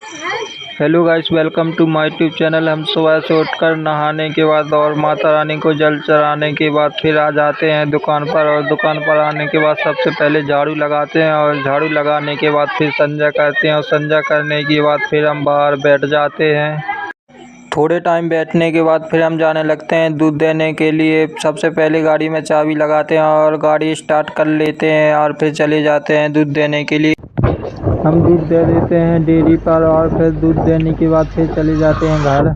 Hello guys, welcome to my YouTube channel. हम सुबह से उठकर नहाने के बाद और माता रानी को जल चढ़ाने के बाद फिर आ जाते हैं दुकान पर। और दुकान पर आने के बाद सबसे पहले झाड़ू लगाते हैं और झाड़ू लगाने के बाद फिर संजा करते हैं और संजा करने के बाद फिर हम बाहर बैठ जाते हैं। थोड़े टाइम बैठने के बाद फिर हम जाने लगते हैं दूध देने के लिए। सबसे पहले गाड़ी में चाबी लगाते हैं और गाड़ी स्टार्ट कर लेते हैं और फिर चले जाते हैं दूध देने के लिए। हम दूध दे देते हैं डेयरी पर और फिर दूध देने के बाद फिर चले जाते हैं घर।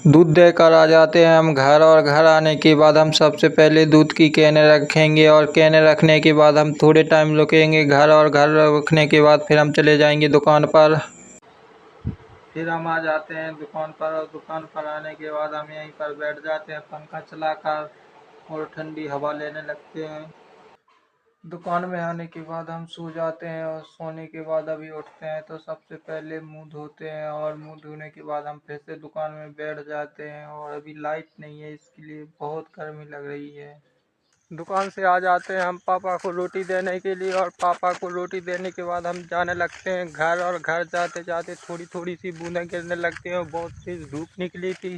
दूध देकर आ जाते हैं हम घर और घर आने के बाद हम सबसे पहले दूध की कैनें रखेंगे और कैनें रखने के बाद हम थोड़े टाइम रुकेंगे घर। और घर रखने के बाद फिर हम चले जाएंगे दुकान पर। फिर हम आ जाते हैं दुकान पर और दुकान पर आने के बाद हम यहीं पर बैठ जाते हैं पंखा चलाकर और ठंडी हवा लेने लगते हैं। दुकान में आने के बाद हम सो जाते हैं और सोने के बाद अभी उठते हैं तो सबसे पहले मुंह धोते हैं और मुंह धोने के बाद हम फिर से दुकान में बैठ जाते हैं। और अभी लाइट नहीं है, इसके लिए बहुत गर्मी लग रही है। दुकान से आ जाते हैं हम पापा को रोटी देने के लिए और पापा को रोटी देने के बाद हम जाने लगते हैं घर। और घर जाते जाते थोड़ी थोड़ी सी बूंदें गिरने लगती हैं और बहुत तेज धूप निकली थी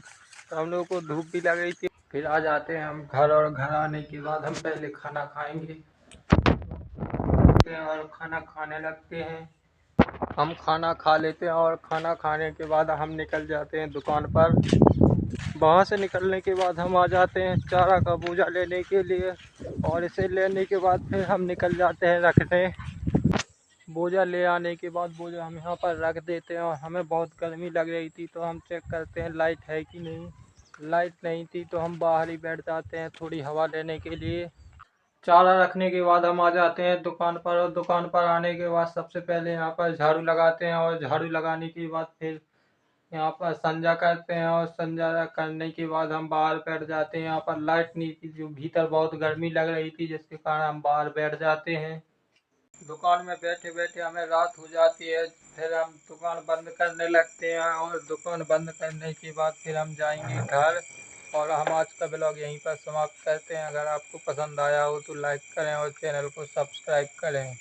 तो हम लोग को धूप भी लग रही थी। फिर आ जाते हैं हम घर और घर आने के बाद हम पहले खाना खाएंगे और खाना खाने लगते हैं। हम खाना खा लेते हैं और खाना खाने के बाद हम निकल जाते हैं दुकान पर। वहाँ से निकलने के बाद हम आ जाते हैं चारा का बोझा लेने के लिए और इसे लेने के बाद फिर हम निकल जाते हैं रखने। बोझा ले आने के बाद बोझा हम यहाँ पर रख देते हैं और हमें बहुत गर्मी लग रही थी तो हम चेक करते हैं लाइट है कि नहीं। लाइट नहीं थी तो हम बाहर ही बैठ जाते हैं थोड़ी हवा लेने के लिए। चारा रखने के बाद हम आ जाते हैं दुकान पर और दुकान पर आने के बाद सबसे पहले यहाँ पर झाड़ू लगाते हैं और झाड़ू लगाने के बाद फिर यहाँ पर संजा करते हैं और संजा करने के बाद हम बाहर बैठ जाते हैं। यहाँ पर लाइट नहीं थी, जो भीतर बहुत गर्मी लग रही थी जिसके कारण हम बाहर बैठ जाते हैं। दुकान में बैठे बैठे हमें रात हो जाती है, फिर हम दुकान बंद करने लगते हैं और दुकान बंद करने के बाद फिर हम जाएंगे घर। और हम आज का ब्लॉग यहीं पर समाप्त करते हैं। अगर आपको पसंद आया हो तो लाइक करें और चैनल को सब्सक्राइब करें।